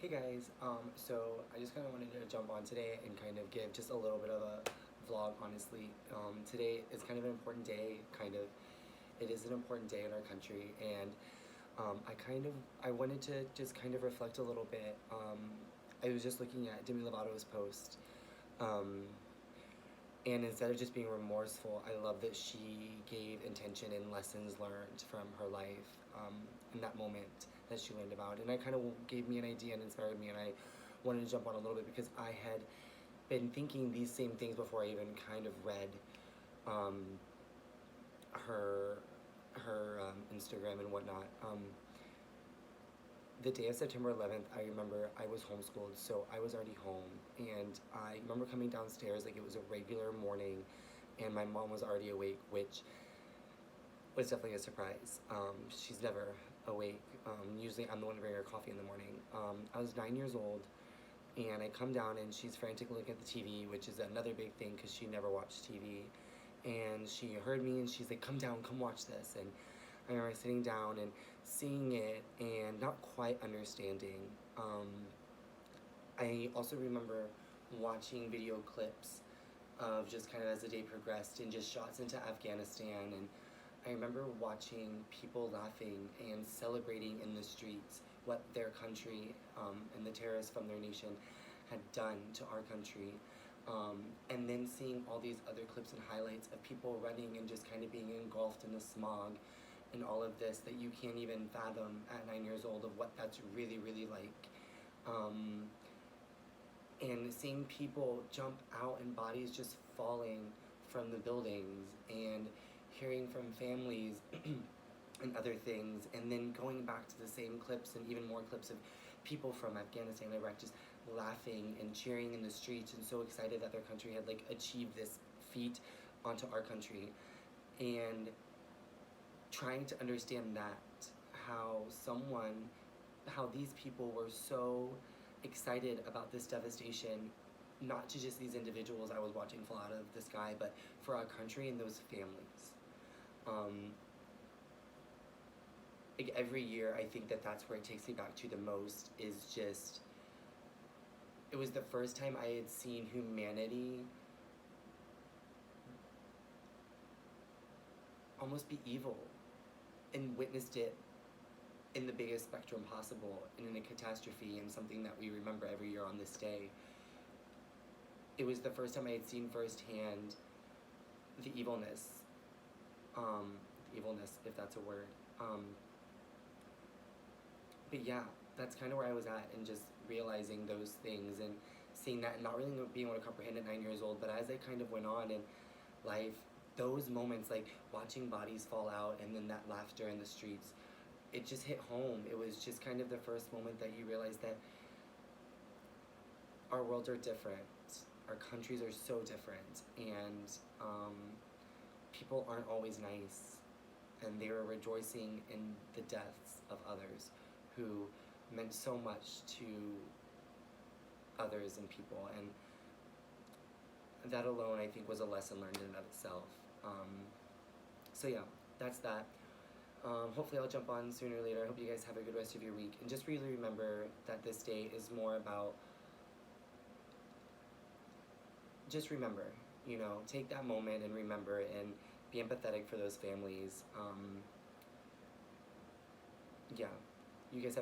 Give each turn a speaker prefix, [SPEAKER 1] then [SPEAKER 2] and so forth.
[SPEAKER 1] Hey guys, so I just kind of wanted to jump on today and kind of give just a little bit of a vlog, honestly. Today is kind of an important day, it is an important day in our country, and I wanted to just kind of reflect a little bit. I was just looking at Demi Lovato's post, um, and instead of just being remorseful, I love that she gave intention and lessons learned from her life in that moment that she learned about. And that kind of gave me an idea and inspired me, and I wanted to jump on a little bit because I had been thinking these same things before I even kind of read um, her Instagram and whatnot. The day of September 11th, I remember I was homeschooled, so I was already home, and I remember coming downstairs like it was a regular morning, and my mom was already awake, which was definitely a surprise. She's never awake. Usually I'm the one to bring her coffee in the morning. I was 9 years old, and I come down, and she's frantically looking at the TV, which is another big thing because she never watched TV. And she heard me, and she's like, "Come down, come watch this." And I remember sitting down and seeing it and not quite understanding. I also remember watching video clips of just kind of as the day progressed and just shots into Afghanistan. And I remember watching people laughing and celebrating in the streets what their country and the terrorists from their nation had done to our country. And then seeing all these other clips and highlights of people running and just kind of being engulfed in the smog and all of this that you can't even fathom at 9 years old of what that's really, really like. And seeing people jump out and bodies just falling from the buildings, and hearing from families and other things, and then going back to the same clips and even more clips of people from Afghanistan and Iraq just laughing and cheering in the streets and so excited that their country had like achieved this feat onto our country, and trying to understand that how these people were so excited about this devastation, not to just these individuals I was watching fall out of the sky, but for our country and those families. Like every year, I think that that's where it takes me back to the most, is just, it was the first time I had seen humanity almost be evil, and witnessed it in the biggest spectrum possible, and in a catastrophe, and something that we remember every year on this day. It was the first time I had seen firsthand the evilness, if that's a word. But yeah, that's kind of where I was at, and just realizing those things and seeing that, and not really being able to comprehend at 9 years old. But as I kind of went on in life, those moments, like watching bodies fall out and then that laughter in the streets, it just hit home. It was just kind of the first moment that you realize that our worlds are different, our countries are so different, and people aren't always nice, and they were rejoicing in the deaths of others who meant so much to others and people, and that alone I think was a lesson learned in and of itself. So yeah, that's that. Hopefully I'll jump on sooner or later. I hope you guys have a good rest of your week, and just really remember that this day is more about, just remember, take that moment and remember, and be empathetic for those families. Yeah, you guys have